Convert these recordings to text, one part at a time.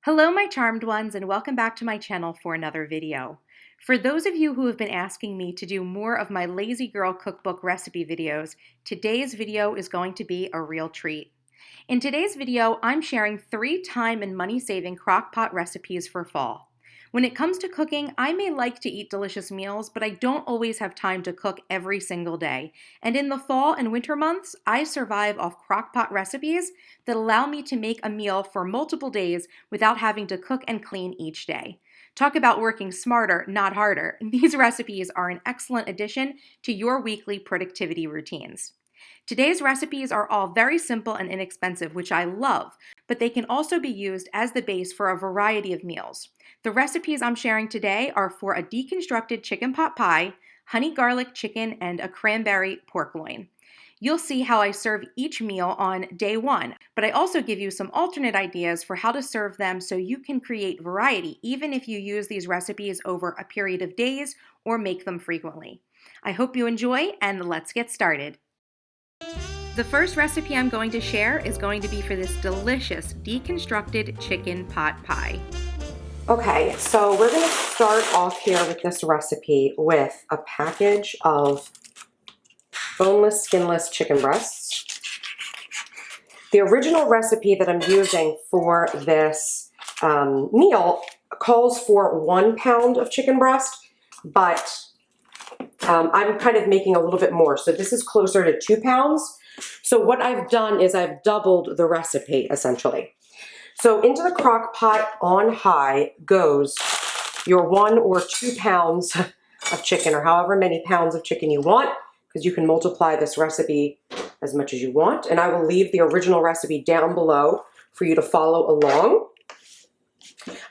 Hello my charmed ones, and welcome back to my channel for another video. For those of you who have been asking me to do more of my lazy girl cookbook recipe videos, today's video is going to be a real treat. In today's video, I'm sharing 3 time and money saving crock pot recipes for fall. When it comes to cooking, I may like to eat delicious meals, but I don't always have time to cook every single day. And in the fall and winter months, I survive off crock pot recipes that allow me to make a meal for multiple days without having to cook and clean each day. Talk about working smarter, not harder. These recipes are an excellent addition to your weekly productivity routines. Today's recipes are all very simple and inexpensive, which I love, but they can also be used as the base for a variety of meals. The recipes I'm sharing today are for a deconstructed chicken pot pie, honey garlic chicken, and a cranberry pork loin. You'll see how I serve each meal on day 1, but I also give you some alternate ideas for how to serve them so you can create variety, even if you use these recipes over a period of days or make them frequently. I hope you enjoy, and let's get started. The first recipe I'm going to share is going to be for this delicious deconstructed chicken pot pie. Okay, so we're going to start off here with this recipe with a package of boneless, skinless chicken breasts. The original recipe that I'm using for this meal calls for 1 pound of chicken breast, but I'm kind of making a little bit more. So this is closer to 2 pounds. So what I've done is I've doubled the recipe, essentially. So into the crock pot on high goes your 1 or 2 pounds of chicken, or however many pounds of chicken you want, because you can multiply this recipe as much as you want. And I will leave the original recipe down below for you to follow along.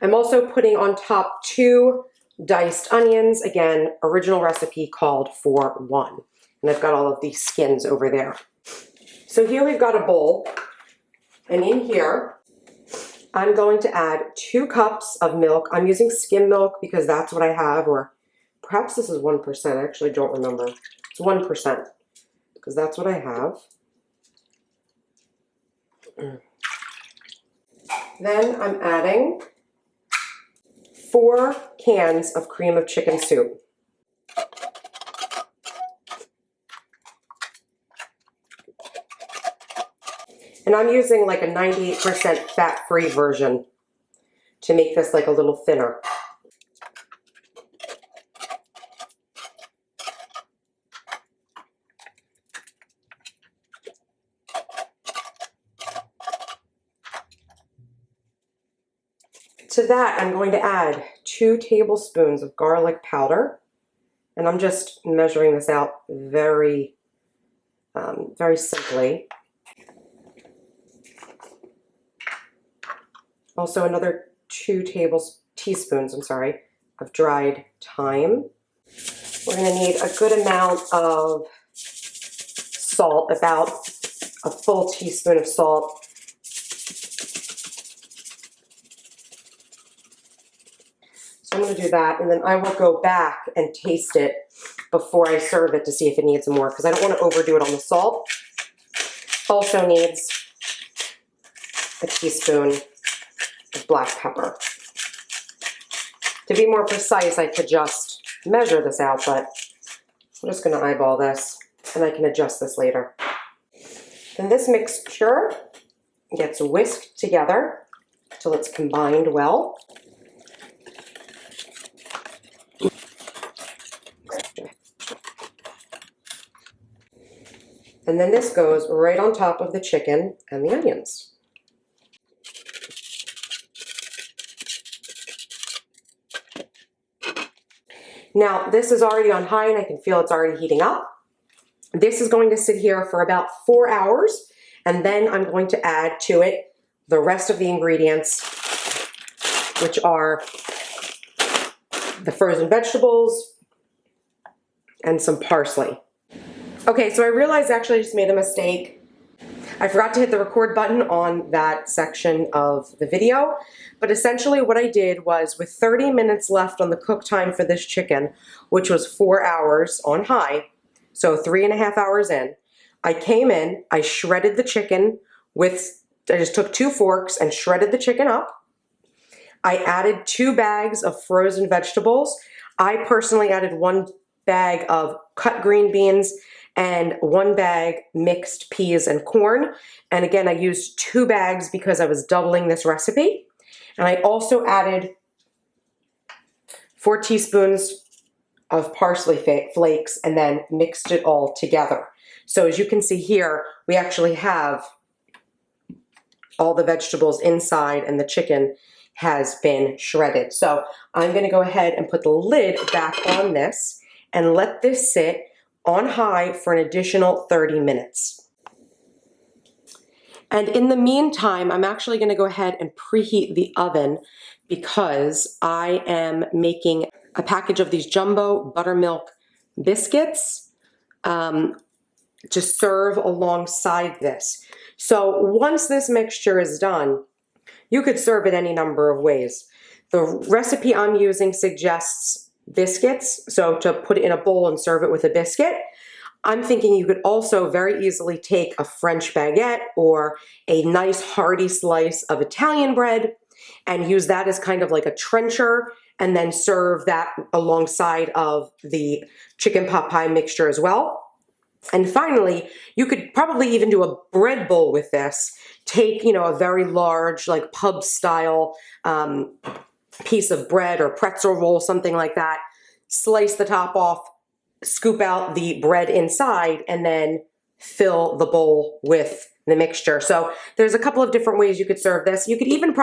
I'm also putting on top 2 diced onions. Again, original recipe called for 1. And I've got all of these skins over there. So here we've got a bowl, and in here I'm going to add 2 cups of milk. I'm using skim milk because that's what I have, or perhaps this is 1%. I actually don't remember. It's 1% because that's what I have. Then I'm adding 4 cans of cream of chicken soup. And I'm using like a 98% fat-free version to make this like a little thinner. To that, I'm going to add 2 tablespoons of garlic powder. And I'm just measuring this out very simply. Also another 2 teaspoons of dried thyme. We're going to need a good amount of salt, about a full teaspoon of salt. So I'm going to do that, and then I will go back and taste it before I serve it to see if it needs more, because I don't want to overdo it on the salt. Also needs a teaspoon of black pepper. To be more precise, I could just measure this out, but I'm just going to eyeball this, and I can adjust this later. Then this mixture gets whisked together until it's combined well. And then this goes right on top of the chicken and the onions. Now, this is already on high, and I can feel it's already heating up. This is going to sit here for about 4 hours, and then I'm going to add to it the rest of the ingredients, which are the frozen vegetables and some parsley. Okay, so I realized actually I just made a mistake. I forgot to hit the record button on that section of the video, but essentially what I did was, with 30 minutes left on the cook time for this chicken, which was 4 hours on high, so 3.5 hours in, I came in, I shredded the chicken I just took 2 forks and shredded the chicken up. I added 2 bags of frozen vegetables. I personally added 1 bag of cut green beans and 1 bag mixed peas and corn. And again, I used 2 bags because I was doubling this recipe. And I also added 4 teaspoons of parsley flakes and then mixed it all together. So as you can see here, we actually have all the vegetables inside and the chicken has been shredded. So I'm going to go ahead and put the lid back on this and let this sit on high for an additional 30 minutes. And in the meantime, I'm actually going to go ahead and preheat the oven because I am making a package of these jumbo buttermilk biscuits to serve alongside this. So once this mixture is done, you could serve it any number of ways. The recipe I'm using suggests biscuits, so to put it in a bowl and serve it with a biscuit. I'm thinking you could also very easily take a French baguette or a nice hearty slice of Italian bread and use that as kind of like a trencher and then serve that alongside of the chicken pot pie mixture as well. And finally, you could probably even do a bread bowl with this. Take, a very large, like pub style piece of bread or pretzel roll, something like that. Slice the top off, scoop out the bread inside, and then fill the bowl with the mixture. So there's a couple of different ways you could serve this. You could even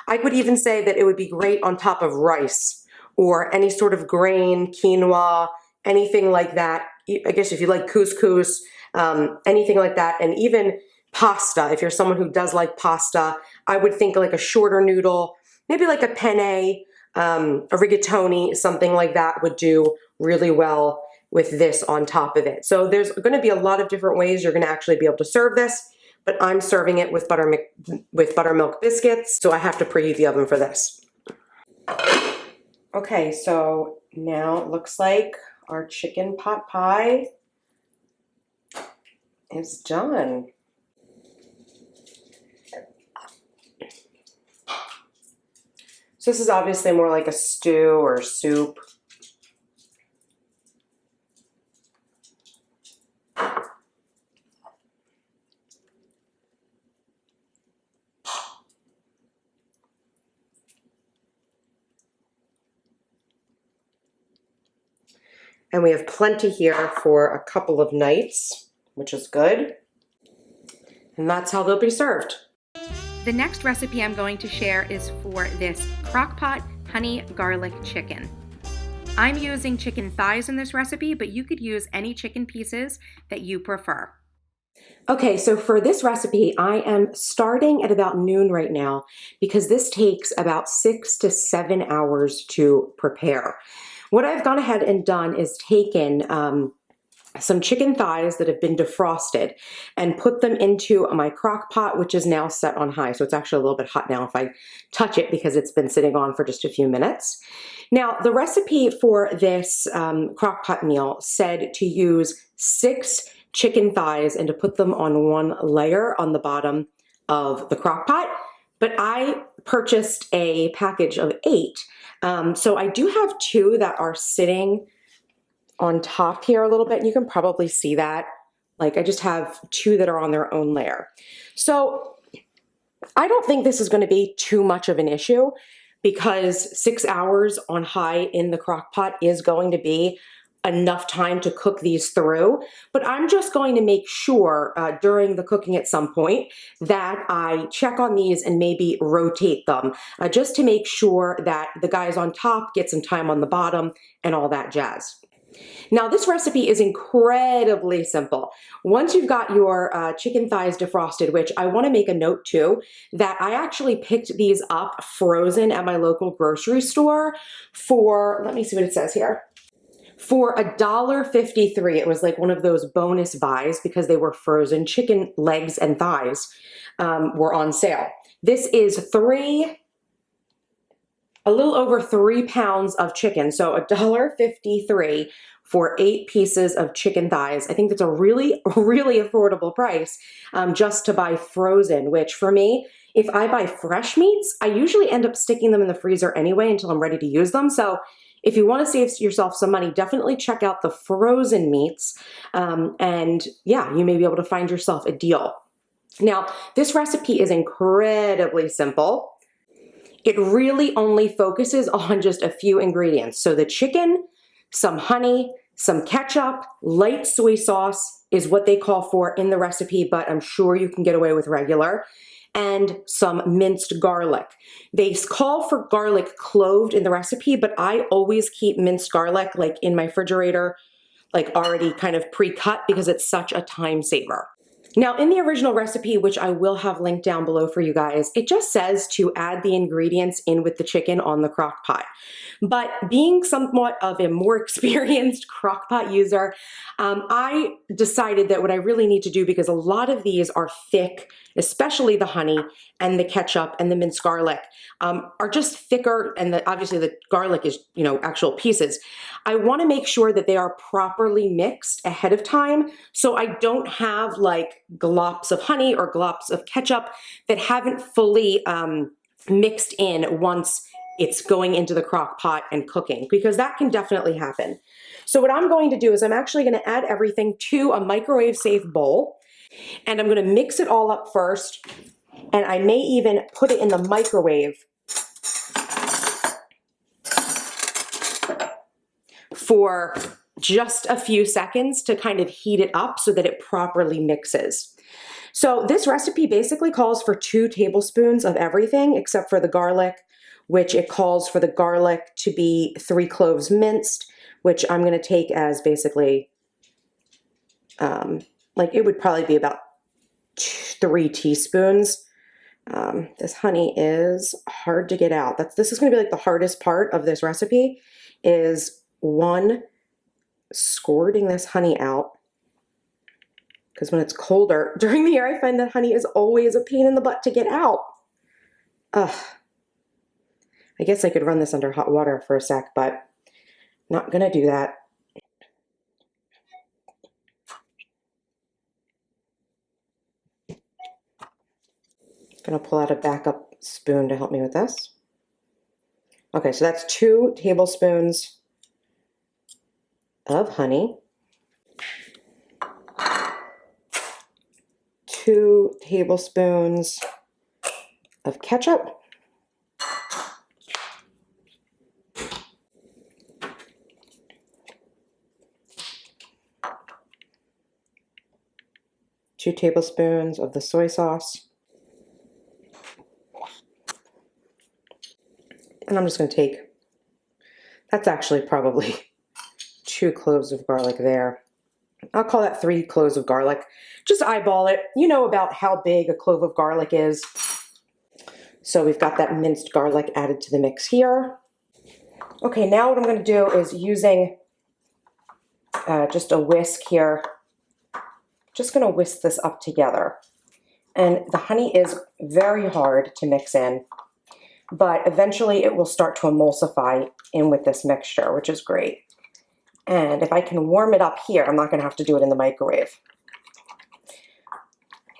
I could even say that it would be great on top of rice or any sort of grain, quinoa, anything like that. I guess if you like couscous, anything like that, and even pasta. If you're someone who does like pasta, I would think like a shorter noodle, maybe like a penne, a rigatoni, something like that would do really well with this on top of it. So there's going to be a lot of different ways you're going to actually be able to serve this, but I'm serving it with buttermilk biscuits, so I have to preheat the oven for this. Okay, so now it looks like our chicken pot pie is done. So this is obviously more like a stew or soup. And we have plenty here for a couple of nights, which is good. And that's how they'll be served. The next recipe I'm going to share is for this Crock-pot honey garlic chicken. I'm using chicken thighs in this recipe, but you could use any chicken pieces that you prefer. Okay, so for this recipe, I am starting at about noon right now because this takes about 6 to 7 hours to prepare. What I've gone ahead and done is taken some chicken thighs that have been defrosted and put them into my crock pot, which is now set on high. So it's actually a little bit hot now if I touch it because it's been sitting on for just a few minutes. Now, the recipe for this crock pot meal said to use 6 chicken thighs and to put them on 1 layer on the bottom of the crock pot. But I purchased a package of 8. So I do have 2 that are sitting on top here a little bit. You can probably see that. Like I just have 2 that are on their own layer. So I don't think this is going to be too much of an issue because 6 hours on high in the crock pot is going to be enough time to cook these through. But I'm just going to make sure during the cooking at some point that I check on these and maybe rotate them just to make sure that the guys on top get some time on the bottom and all that jazz. Now this recipe is incredibly simple. Once you've got your chicken thighs defrosted, which I want to make a note too, that I actually picked these up frozen at my local grocery store for, let me see what it says here, for $1.53. It was like one of those bonus buys because they were frozen. Chicken legs and thighs were on sale. This is a little over 3 pounds of chicken. So $1.53 for 8 pieces of chicken thighs. I think that's a really, really affordable price just to buy frozen, which for me If I buy fresh meats, I usually end up sticking them in the freezer anyway until I'm ready to use them. So if you want to save yourself some money, definitely check out the frozen meats. And yeah, you may be able to find yourself a deal. Now, this recipe is incredibly simple. It really only focuses on just a few ingredients. So the chicken, some honey, some ketchup, light soy sauce is what they call for in the recipe, but I'm sure you can get away with regular, and some minced garlic. They call for garlic cloved in the recipe, but I always keep minced garlic like in my refrigerator, like already kind of pre-cut because it's such a time saver. Now, in the original recipe, which I will have linked down below for you guys, it just says to add the ingredients in with the chicken on the crock pot. But being somewhat of a more experienced crock pot user, I decided that what I really need to do, because a lot of these are thick, especially the honey and the ketchup and the minced garlic, are just thicker, and obviously the garlic is, actual pieces. I want to make sure that they are properly mixed ahead of time so I don't have like glops of honey or glops of ketchup that haven't fully mixed in once it's going into the crock pot and cooking, because that can definitely happen. So what I'm going to do is I'm actually going to add everything to a microwave safe bowl, and I'm going to mix it all up first, and I may even put it in the microwave for just a few seconds to kind of heat it up so that it properly mixes. So this recipe basically calls for 2 tablespoons of everything except for the garlic, which it calls for the garlic to be 3 cloves minced, which I'm going to take as basically, like it would probably be about 3 teaspoons. This honey is hard to get out. This is going to be like the hardest part of this recipe, is squirting this honey out, because when it's colder during the year, I find that honey is always a pain in the butt to get out. Ugh. I guess I could run this under hot water for a sec, but not gonna do that. Gonna pull out a backup spoon to help me with this. Okay, so that's 2 tablespoons of honey, 2 tablespoons of ketchup, 2 tablespoons of the soy sauce, and I'm just going to take, that's actually probably 2 cloves of garlic there. I'll call that 3 cloves of garlic. Just eyeball it. You know about how big a clove of garlic is. So we've got that minced garlic added to the mix here. Okay, now what I'm going to do is using just a whisk here. Just going to whisk this up together. And the honey is very hard to mix in, but eventually it will start to emulsify in with this mixture, which is great. And if I can warm it up here, I'm not going to have to do it in the microwave.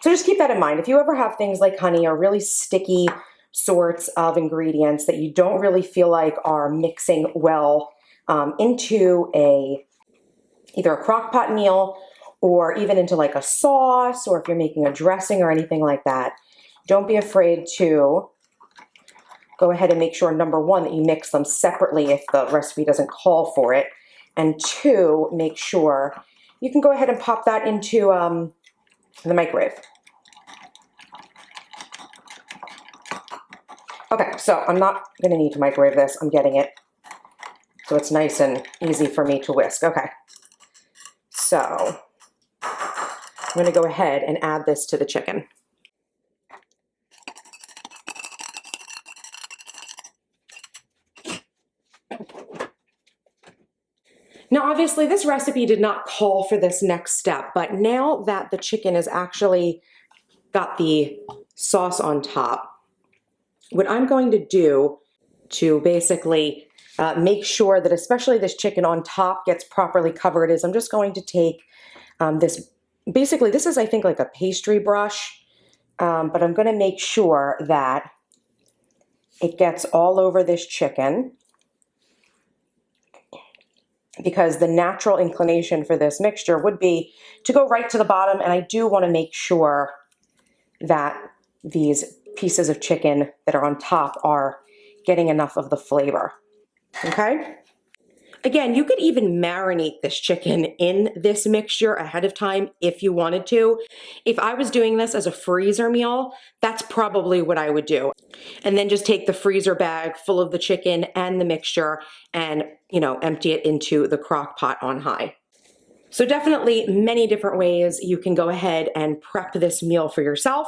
So just keep that in mind. If you ever have things like honey or really sticky sorts of ingredients that you don't really feel like are mixing well into either a crock pot meal or even into like a sauce, or if you're making a dressing or anything like that, don't be afraid to go ahead and make sure, number 1, that you mix them separately if the recipe doesn't call for it. And 2, make sure you can go ahead and pop that into the microwave. Okay, so I'm not going to need to microwave this. I'm getting it so it's nice and easy for me to whisk. Okay, so I'm going to go ahead and add this to the chicken. Now, obviously, this recipe did not call for this next step, but now that the chicken has actually got the sauce on top, what I'm going to do to basically make sure that especially this chicken on top gets properly covered is I'm just going to take this, basically this is I think like a pastry brush, but I'm going to make sure that it gets all over this chicken, because the natural inclination for this mixture would be to go right to the bottom, and I do want to make sure that these pieces of chicken that are on top are getting enough of the flavor. Okay? Again, you could even marinate this chicken in this mixture ahead of time if you wanted to. If I was doing this as a freezer meal, that's probably what I would do. And then just take the freezer bag full of the chicken and the mixture and, empty it into the crock pot on high. So definitely many different ways you can go ahead and prep this meal for yourself,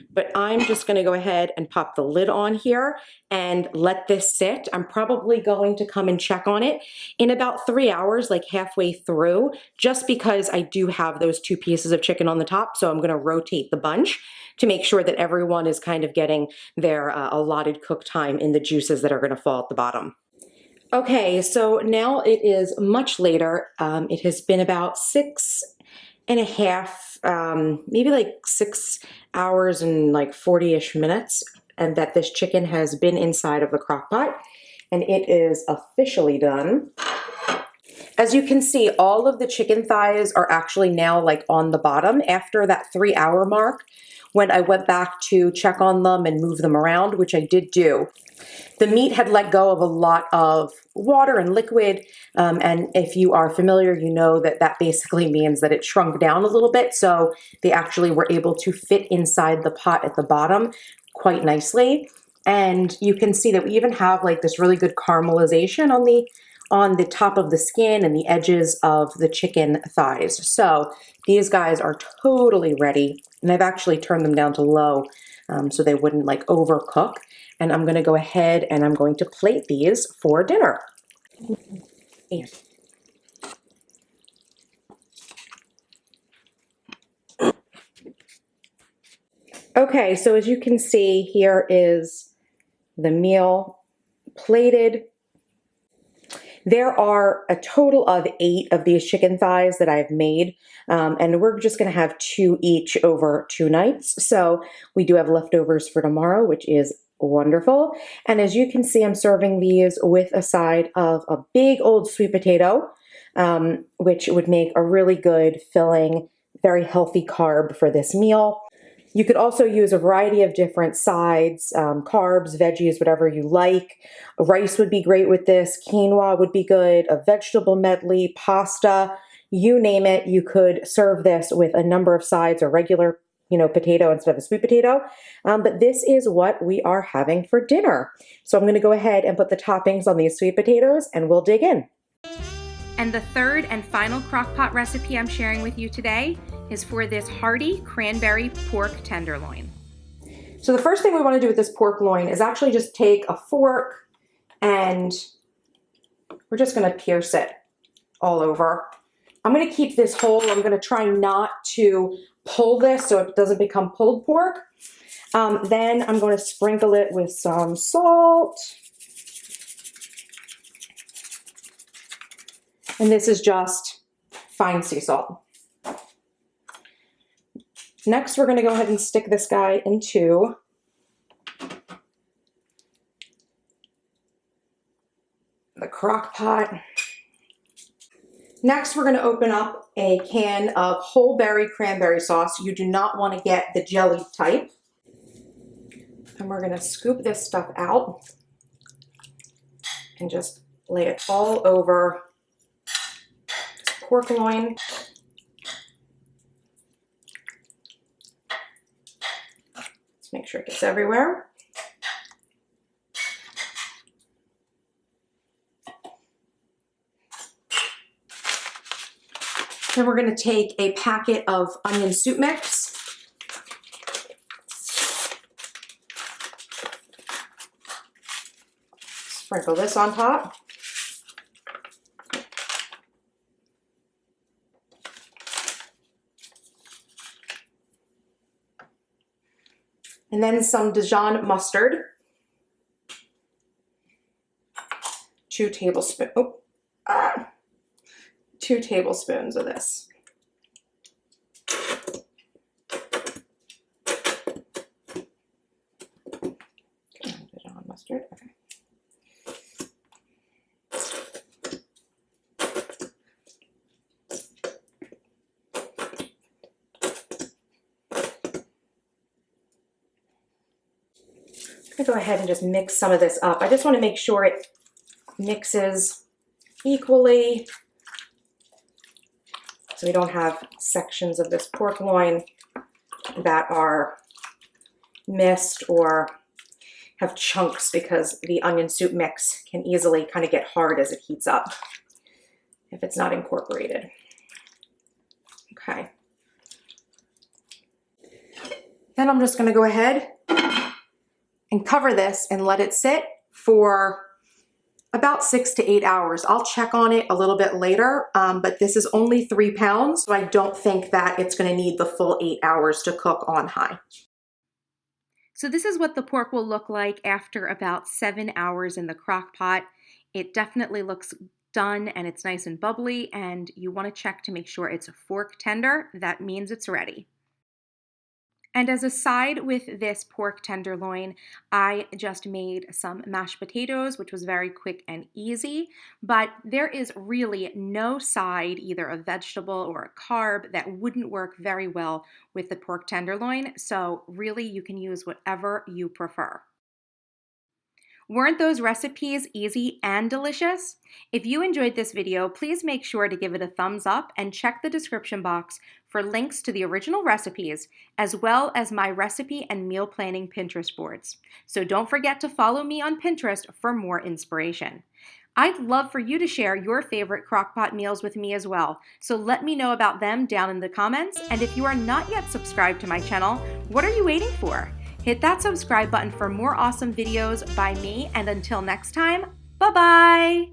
but I'm just going to go ahead and pop the lid on here and let this sit. I'm probably going to come and check on it in about 3 hours, like halfway through, just because I do have those 2 pieces of chicken on the top. So I'm going to rotate the bunch to make sure that everyone is kind of getting their allotted cook time in the juices that are going to fall at the bottom. Okay, so now it is much later. It has been about 6.5, maybe like 6 hours and like 40-ish minutes, and that this chicken has been inside of the crock pot, and it is officially done. As you can see, all of the chicken thighs are actually now like on the bottom after that 3-hour mark, when I went back to check on them and move them around, which I did do. The meat had let go of a lot of water and liquid, and if you are familiar, you know that that basically means that it shrunk down a little bit, so they actually were able to fit inside the pot at the bottom quite nicely. And you can see that we even have like this really good caramelization on the top of the skin and the edges of the chicken thighs. So these guys are totally ready, and I've actually turned them down to low so they wouldn't like overcook. And I'm going to go ahead and I'm going to plate these for dinner. Okay, so as you can see, here is the meal plated. There are a total of 8 of these chicken thighs that I've made, and we're just going to have 2 each over 2 nights. So we do have leftovers for tomorrow, which is wonderful. And as you can see, I'm serving these with a side of a big old sweet potato, which would make a really good filling, very healthy carb for this meal. You could also use a variety of different sides, carbs, veggies, whatever you like. Rice would be great with this. Quinoa would be good. A vegetable medley, pasta, you name it. You could serve this with a number of sides, or regular, potato instead of a sweet potato. But this is what we are having for dinner. So I'm going to go ahead and put the toppings on these sweet potatoes, and we'll dig in. And the third and final crock-pot recipe I'm sharing with you today is for this hearty cranberry pork tenderloin. So the first thing we want to do with this pork loin is actually just take a fork, and we're just going to pierce it all over. I'm going to keep this whole. I'm going to try not to pull this so it doesn't become pulled pork. Then I'm going to sprinkle it with some salt. And this is just fine sea salt. Next, we're going to go ahead and stick this guy into the crock pot. Next, we're going to open up a can of whole berry cranberry sauce. You do not want to get the jelly type. And we're going to scoop this stuff out and just lay it all over this pork loin. Let's make sure it gets everywhere. Then we're going to take a packet of onion soup mix. Sprinkle this on top. And then some Dijon mustard. 2 tablespoons. 2 tablespoons of this. mustard. Okay. I'm going to go ahead and just mix some of this up. I just want to make sure it mixes equally so we don't have sections of this pork loin that are missed or have chunks, because the onion soup mix can easily kind of get hard as it heats up if it's not incorporated. Okay. Then I'm just going to go ahead and cover this and let it sit for about 6 to 8 hours. I'll check on it a little bit later, but this is only 3 pounds, so I don't think that it's going to need the full 8 hours to cook on high. So this is what the pork will look like after about 7 hours in the crock pot. It definitely looks done and it's nice and bubbly, and you want to check to make sure it's fork tender. That means it's ready. And as a side with this pork tenderloin, I just made some mashed potatoes, which was very quick and easy, but there is really no side, either a vegetable or a carb, that wouldn't work very well with the pork tenderloin, so really you can use whatever you prefer. Weren't those recipes easy and delicious? If you enjoyed this video, please make sure to give it a thumbs up and check the description box for links to the original recipes, as well as my recipe and meal planning Pinterest boards. So don't forget to follow me on Pinterest for more inspiration. I'd love for you to share your favorite crock-pot meals with me as well, so let me know about them down in the comments. And if you are not yet subscribed to my channel, what are you waiting for? Hit that subscribe button for more awesome videos by me, and until next time, bye-bye!